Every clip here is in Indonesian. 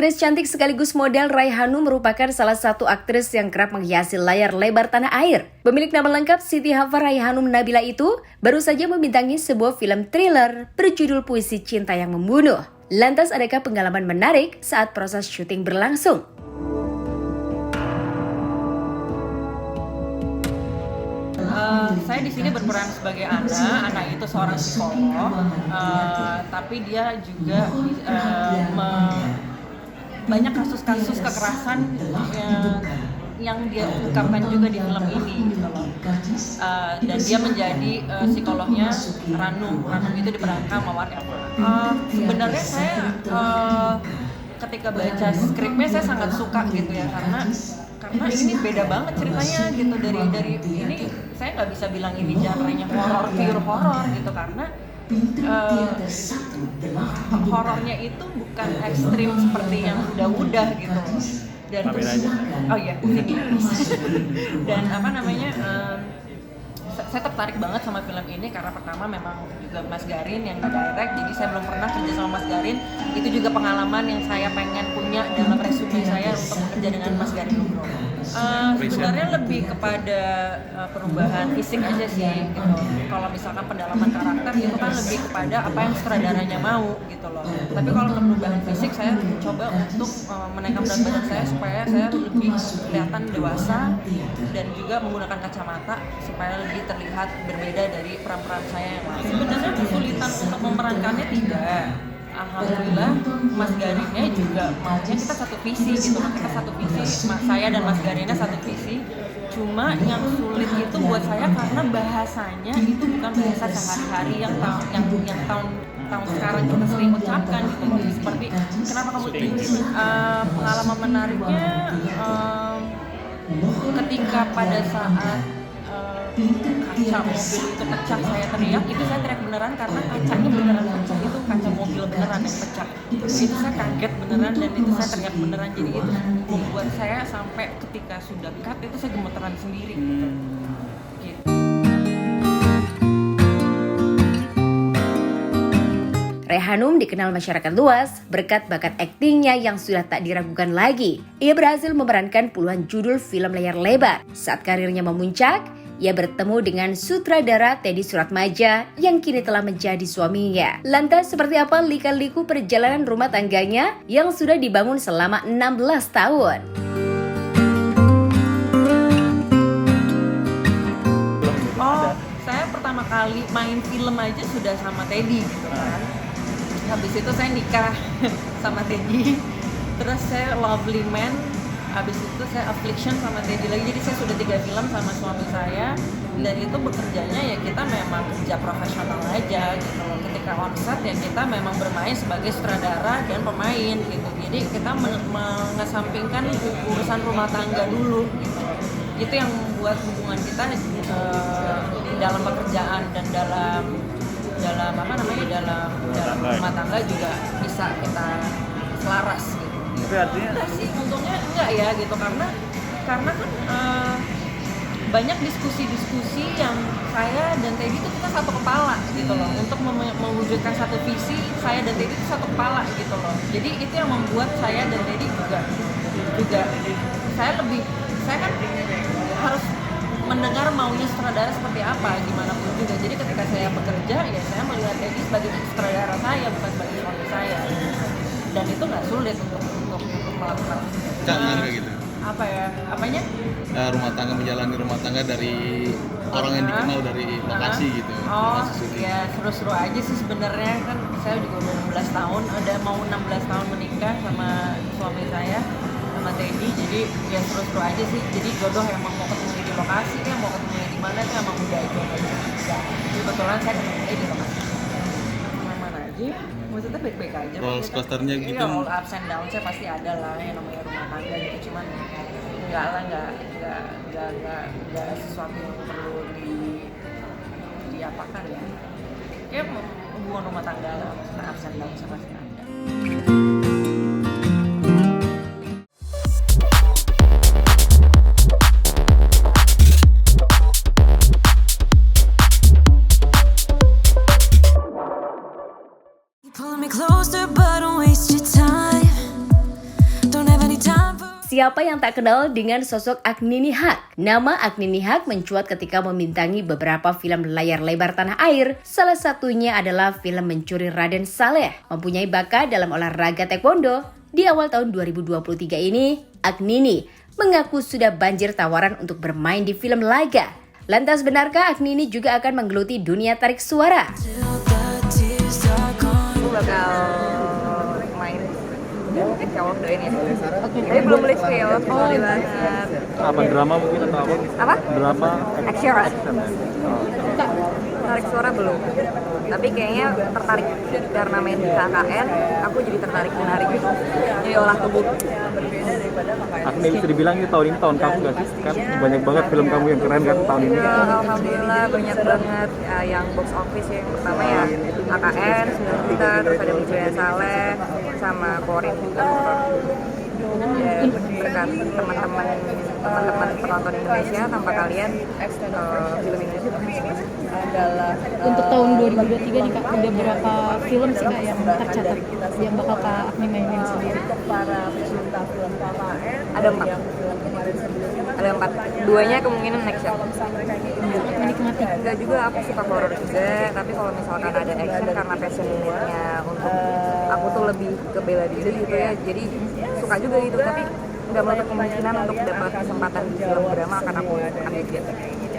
Aktris cantik sekaligus model Raihanum merupakan salah satu aktris yang kerap menghiasi layar lebar tanah air. Pemilik nama lengkap Siti Hafa Raihanum Nabila itu baru saja membintangi sebuah film thriller berjudul Puisi Cinta yang Membunuh. Lantas adakah pengalaman menarik saat proses syuting berlangsung? Saya di sini berperan sebagai anak itu seorang psikolog, tapi dia juga banyak kasus-kasus kekerasan yang dia ungkapkan juga di film ini gitu loh. Dan dia menjadi psikolognya Ranum itu diperankan sama Warga. Sebenarnya saya ketika baca skripnya saya sangat suka gitu ya, karena ini beda banget ceritanya gitu dari ini. Saya nggak bisa bilang ini genre-nya pure horor gitu, karena horornya itu bukan ekstrim seperti yang udah gitu. Dan oh iya sini. Dan saya tertarik banget sama film ini karena pertama memang juga Mas Garin yang direct, jadi saya belum pernah kerja sama Mas Garin. Itu juga pengalaman yang saya pengen punya dalam resume saya untuk bekerja dengan Mas Garin Nugroho. Sebenarnya lebih kepada perubahan fisik aja sih gitu. Kalau misalkan pendalaman karakter itu kan lebih kepada apa yang sutradaranya mau gitu loh. Tapi kalau untuk perubahan fisik saya coba untuk menaikkan berat badan saya supaya saya lebih kelihatan dewasa dan juga menggunakan kacamata supaya lebih terlihat berbeda dari peran-peran saya yang lain. Sebenarnya kesulitan untuk memerankannya tidak. Alhamdulillah Mas Garinnya juga maunya kita satu visi gitu, kita satu visi, saya dan Mas Garinnya satu visi. Cuma yang sulit itu buat saya karena bahasanya itu bukan bahasa sehari-hari yang tahun sekarang kita sering ucapkan gitu. Seperti kenapa kamu pengalaman menariknya ketika pada saat kaca mobil itu pecah, saya teriak, itu saya teriak beneran karena kacanya beneran pecah, itu kaca mobil beneran yang pecah. Itu saya kaget beneran dan itu saya teriak beneran, jadi itu membuat saya sampai ketika sudah cut itu saya gemeteran sendiri gitu. Raihanum dikenal masyarakat luas berkat bakat aktingnya yang sudah tak diragukan lagi. Ia berhasil memerankan puluhan judul film layar lebar. Saat karirnya memuncak, ia bertemu dengan sutradara Teddy Suratmaja yang kini telah menjadi suaminya. Lantas seperti apa lika-liku perjalanan rumah tangganya yang sudah dibangun selama 16 tahun? Saya pertama kali main film aja sudah sama Teddy gitu kan. Habis itu saya nikah sama Teddy. Terus saya Lovely Man. Habis itu saya Affliction sama Teddy lagi. Jadi saya sudah 3 film sama suami saya. Dan itu bekerjanya ya kita memang kerja profesional aja gitu. Ketika on set ya kita memang bermain sebagai sutradara dan pemain gitu. Jadi kita mengesampingkan urusan rumah tangga dulu gitu. Itu yang membuat hubungan kita dalam pekerjaan dan dalam rumah tangga juga bisa kita selaras gitu. Tapi artinya enggak sih, untungnya enggak ya gitu, karena kan banyak diskusi yang saya dan Teddy itu kita satu kepala gitu loh. Untuk mewujudkan satu visi, saya dan Teddy itu satu kepala gitu loh. Jadi itu yang membuat saya dan Teddy juga saya kan harus mendengar maunya sutradara seperti apa, gimana pun juga. Jadi ketika saya bekerja, ya saya melihat Teddy sebagai sutradara saya, bukan sebagai suami saya. Dan itu nggak sulit untuk melakukan. Jangan kayak gitu. Apa ya? Apanya? Menjalani rumah tangga dari orang yang dikenal dari lokasi gitu. Ya seru-seru aja sih sebenarnya, kan saya juga udah 16 tahun, ada mau 16 tahun menikah sama suami saya, sama Teddy. Jadi ya seru-seru aja sih. Jadi jodoh emang mau ketemu di lokasi, mau ketemu di mana tuh emang udah aja. Kebetulan saya ketemu di lokasi. Mana aja, maksudnya baik-baik aja. Roller coasternya gitu. Iya, all ups and downs saya pasti ada lah yang namanya rumah tangga gitu. Cuman enggak sesuatu yang perlu diapakan ya. Ya hubungan rumah tangga lah, ups and downs pasti ada. Pull me closer but don't waste your time. Siapa yang tak kenal dengan sosok Agni Nihak? Nama Agni Nihak mencuat ketika membintangi beberapa film layar lebar tanah air. Salah satunya adalah film Mencuri Raden Saleh. Mempunyai bakat dalam olahraga taekwondo, di awal tahun 2023 ini, Agnini mengaku sudah banjir tawaran untuk bermain di film laga. Lantas benarkah Agnini juga akan menggeluti dunia tarik suara? Aku bakal main insya Allah doain ya. Tapi belum beli skill, sorry banget. Apa drama mungkin atau apa? Apa? Drama Action. Tarik suara belum. Tapi kayaknya tertarik karena main di KKN, aku jadi tertarik menari jadi olah tubuh. Agni bisa dibilang ini tahun kamu gak sih? Kan banyak banget film kamu yang keren kan tahun ini. Ya, alhamdulillah banyak banget yang box office ya. Yang pertama ya KKN 9 juta, terus ada Mencuri Saleh sama Korin juga. Dan berkat teman-teman penonton Indonesia, tanpa kalian film Indonesia bakal sukses. Untuk tahun 2023 nih Kak, udah berapa film sih Kak yang tercatat yang bakal Kak Agni mainin sendiri? Ada 4. Duanya kemungkinan next ya. Menikmati. Enggak juga, aku suka horror juga, tapi kalau misalkan ada action karena passionnya untuk aku tuh lebih ke bela diri gitu ya, jadi suka juga gitu, tapi nggak menutup kemungkinan untuk dapat kesempatan di film drama akan aku ambil juga.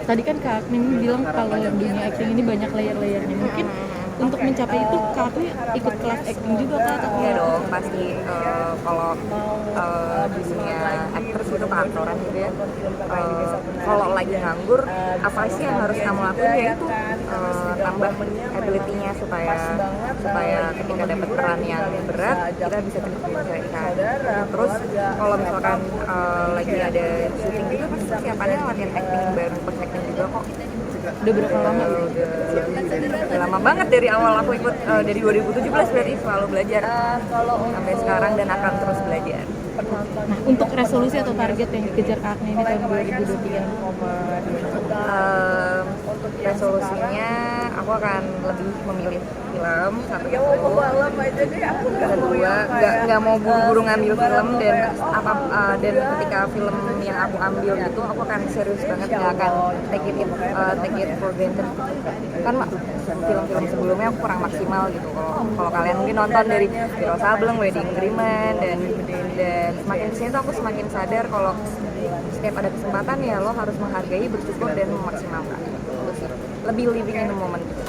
Tadi kan Kak Agni bilang kalau dunia acting ini banyak layer-layernya. Mungkin untuk mencapai itu Kak Agni ikut kelas acting juga Kak? Iya dong, pasti kalau di dunia actress itu keaktoran gitu ya, kalau lagi nganggur, apa sih yang harus kamu lakuin, yaitu tambah ability-nya supaya ketika dapat peran yang berat kita bisa cepet menyelesaikan. Terus kalau misalkan lagi ada syuting juga, pasti persiapannya latihan acting baru, pas acting juga kok. Udah berapa lama? Udah lama banget dari awal aku ikut, dari 2017 berarti selalu belajar sampai sekarang dan akan terus belajar. Nah, untuk resolusi atau target yang dikejar Kak Agni ini tahun 2023? Resolusinya aku akan lebih memilih film satu kedua nggak mau buru-buru ngambil film dan ketika film yang aku ambil itu aku akan serius banget, nggak akan take it for granted kan film-film sebelumnya aku kurang maksimal gitu. Kalau kalian mungkin nonton dari Wiro Sableng, Wedding Agreement dan semakin kesini tuh aku semakin sadar kalau setiap ada kesempatan ya lo harus menghargai, bersyukur dan memaksimalkan. Terus lebih living in the moment gitu.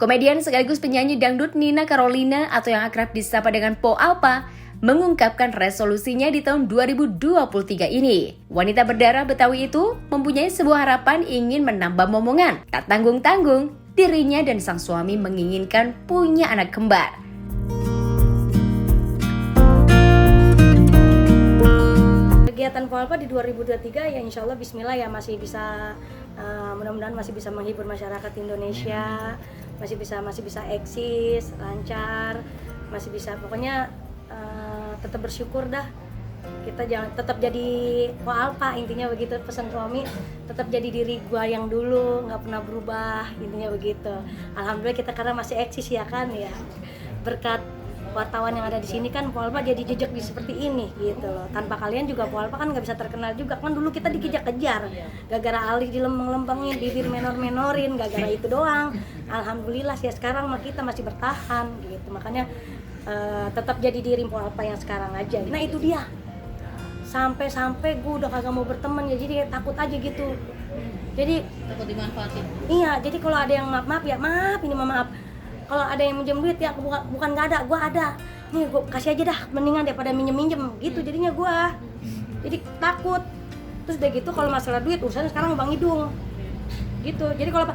Komedian sekaligus penyanyi dangdut Nina Carolina atau yang akrab disapa dengan Po Alpa mengungkapkan resolusinya di tahun 2023 ini. Wanita berdarah Betawi itu mempunyai sebuah harapan ingin menambah momongan. Tak tanggung-tanggung, dirinya dan sang suami menginginkan punya anak kembar. Kegiatan Po Alpa di 2023 ya insya Allah bismillah ya masih bisa mudah-mudahan masih bisa menghibur masyarakat Indonesia, masih bisa eksis, lancar, masih bisa pokoknya tetap bersyukur dah. Kita jangan tetap jadi Po Alpa, intinya begitu pesan suami, tetap jadi diri gua yang dulu, nggak pernah berubah, intinya begitu. Alhamdulillah kita karena masih eksis ya kan ya, berkat wartawan yang ada di sini kan Po Alpa jadi jejak di seperti ini gitu loh. Tanpa kalian juga Po Alpa kan nggak bisa terkenal juga kan, dulu kita dikejar-kejar gara-gara Ali dilempeng-lempengin, bibir menor-menorin, gara-gara itu doang. Alhamdulillah sih sekarang mah kita masih bertahan gitu, makanya tetap jadi diri Po Alpa yang sekarang aja. Nah itu dia, sampai gue udah kagak mau berteman ya, jadi takut aja gitu, jadi Takut dimanfaatin? iya, jadi kalau ada yang maaf ya maaf, ini maaf. Kalau ada yang minjem duit ya bukan nggak ada, gue ada. Nih gue kasih aja dah, mendingan daripada minjem gitu. Jadinya gue jadi takut. Terus udah gitu kalau masalah duit urusannya sekarang sama Bang Idung. Gitu. Jadi kalau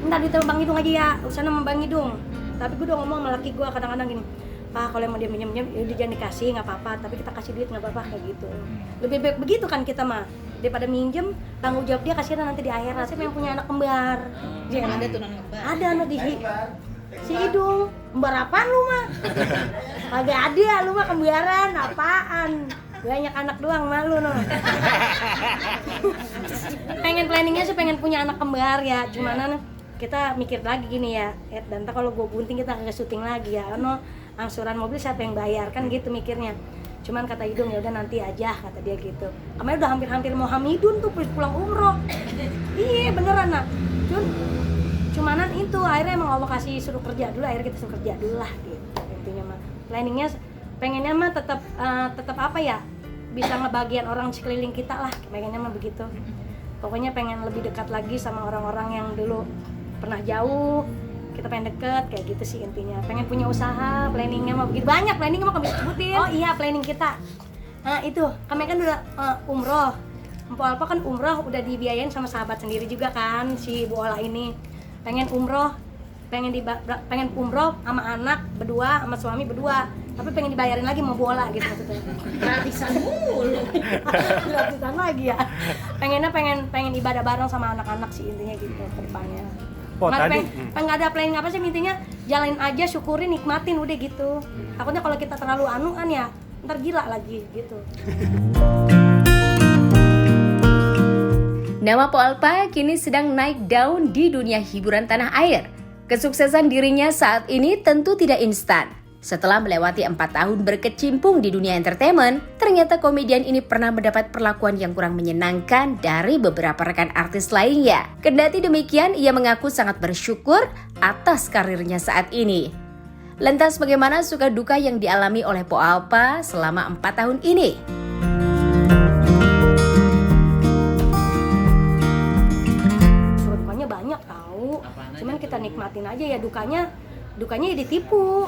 minta duit sama Bang Idung aja ya, urusannya sama Bang Idung. Tapi gue udah ngomong sama laki gue kadang-kadang gini, Pak kalau mau dia minjem ya udah jangan dikasih, nggak apa-apa. Tapi kita kasih duit nggak apa-apa kayak gitu. Lebih baik begitu kan kita mah, daripada minjem tanggung jawab dia, kasihan nanti di akhirat. Saya yang punya anak kembar. Jangan ada tuh anak kembar. Ada anak di si Idung, kembar apaan lu mah? Kagak ada, lu mah kembaran apaan? Banyak anak doang, malu no. Pengen planningnya sih pengen punya anak kembar ya, cuman kita mikir lagi gini ya, dan kalau gue bunting kita nggak syuting lagi ya, no angsuran mobil siapa yang bayar kan gitu mikirnya. Cuman kata Idung ya udah nanti aja kata dia gitu. Kemarin udah hampir mau Hamidun tuh pulang umroh. Iya beneran nak. Cumanan itu akhirnya emang Allah kasih suruh kerja dulu, akhirnya kita suruh kerja dulu lah gitu. Intinya mah planningnya pengennya mah tetap apa ya, bisa ngebagian orang sekeliling kita lah, pengennya mah begitu. Pokoknya pengen lebih dekat lagi sama orang-orang yang dulu pernah jauh, kita pengen deket kayak gitu sih intinya. Pengen punya usaha, planningnya mah begitu. Banyak planningnya mah bisa sebutin. Oh iya planning kita. Nah itu kami kan udah umroh. Mpo Alpa kan umroh udah dibiayain sama sahabat sendiri juga kan si Bu Ola ini. Pengen umroh, pengen umroh sama anak berdua, sama suami berdua. Tapi pengen dibayarin lagi sama Bu Ola gitu maksudnya. Gratisan mulu. Gratisan lagi ya. Pengennya pengen ibadah bareng sama anak-anak sih intinya gitu ke depannya. Nggak ada planning apa sih intinya, jalanin aja, syukurin, nikmatin udah gitu. Takutnya kalau kita terlalu anuan ya ntar gila lagi gitu. Nama Po Alpa kini sedang naik daun di dunia hiburan tanah air. Kesuksesan dirinya saat ini tentu tidak instan. Setelah melewati 4 tahun berkecimpung di dunia entertainment, ternyata komedian ini pernah mendapat perlakuan yang kurang menyenangkan dari beberapa rekan artis lainnya. Kendati demikian, ia mengaku sangat bersyukur atas karirnya saat ini. Lantas bagaimana suka duka yang dialami oleh Po Alpa selama 4 tahun ini? Dukanya banyak tahu, cuman kita nikmatin aja ya. Dukanya ya ditipu.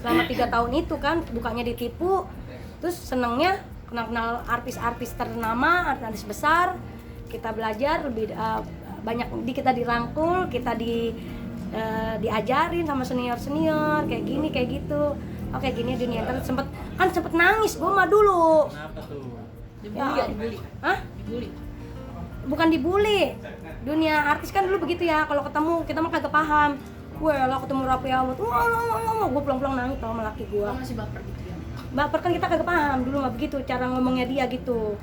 Selama 3 tahun itu kan dukanya ditipu, terus senengnya kenal artis-artis ternama, artis besar. Kita belajar lebih banyak, kita dirangkul, kita diajarin sama senior kayak gini kayak gitu. Oh kayak gini dunia internet. Sempet nangis gue mah dulu. Kenapa tuh? Dibully. Hah? Dibully. Bukan dibully. Dunia artis kan dulu begitu ya, kalau ketemu kita mah kagak paham. Gue lah ketemu Raffi Ahmad, gue pulang nangis tau sama laki gue. Masih baper gitu ya? Baper kan kita kagak paham dulu mah begitu, cara ngomongnya dia gitu.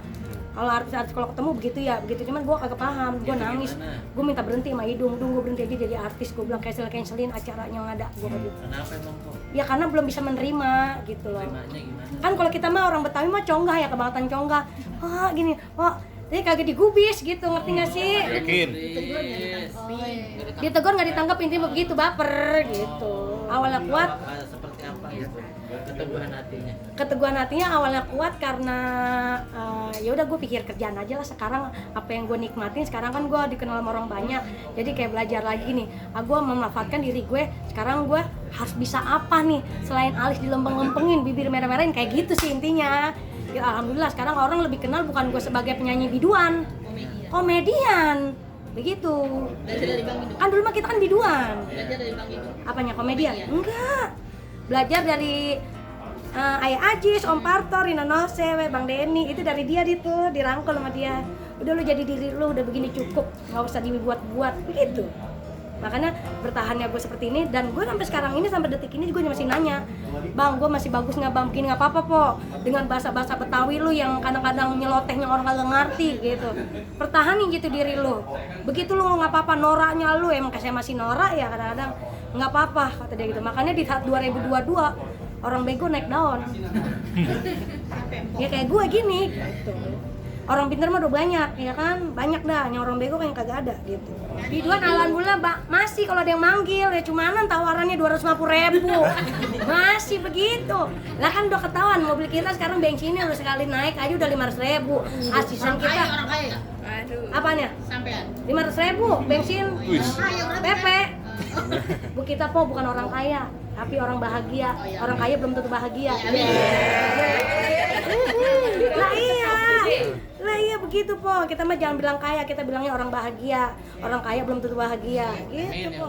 Kalau artis-artis kalau ketemu begitu ya, begitu. Cuman gue kagak paham, gue nangis. Gue minta berhenti sama Idung, gue berhenti aja jadi artis. Gue bilang cancelin acaranya yang ada. Gue gitu. Kenapa emang kok? Ya karena belum bisa menerima gitu loh. Terimanya gimana? Kan Kan kalau kita mah orang Betawi mah conggah ya, kebangetan conggah. Wah gini, wah jadi kagak digubis gitu, ngerti gak sih? Yakin? Ditegur nggak ditangkap, intinya begitu, baper gitu. Awalnya kuat, Seperti apa gitu? Keteguhan hatinya awalnya kuat karena ya udah gue pikir kerjaan aja lah sekarang. Apa yang gue nikmatin sekarang kan gue dikenal sama orang banyak, jadi kayak belajar lagi nih. Gue memanfaatkan diri gue sekarang, gue harus bisa apa nih selain alis dilempeng-lempengin, bibir merah-merahin kayak gitu sih intinya. Ya alhamdulillah sekarang orang lebih kenal bukan gue sebagai penyanyi biduan, komedian begitu. Kan dulu mah kita kan biduan. Apanya komedian? Enggak. Belajar dari Ayah Ajis, Om Parto, Rina Nose, Bang Denny, itu dari dia itu, dirangkul sama dia. Udah lu jadi diri lu, udah begini cukup, nggak usah dibuat-buat begitu. Makanya bertahannya gue seperti ini, dan gue sampai sekarang ini, sampai detik ini gue masih nanya, Bang, gue masih bagus nggak Bang? Begini nggak apa-apa po, dengan bahasa-bahasa Betawi lu yang kadang-kadang nyelotehnya orang kagak ngerti gitu. Pertahanin gitu diri lu. Begitu lu nggak apa-apa, noraknya lu emang kayak saya masih norak ya kadang-kadang nggak apa-apa kata dia gitu. Makanya di saat 2022 orang bego naik daun. Ya kayak gue gini gitu. Orang pintar mah udah banyak, ya kan? Banyak dah, yang orang bego kan yang kagak ada gitu. Biduan alhamdulillah masih kalau ada yang manggil ya, cumanan tawarannya 250.000. Masih begitu. Lah kan udah ketahuan mobil kita sekarang bensinnya udah sekali naik aja udah 500.000. Asisten kita. Orang kaya. Aduh. Apanya? Sampean. 500.000 bensin. PP. Bu kita po bukan orang kaya, tapi orang bahagia. Orang kaya belum tentu bahagia. Lah iya begitu po. Kita mah jangan bilang kaya, kita bilangnya orang bahagia. Orang kaya belum tentu bahagia. Gitu po.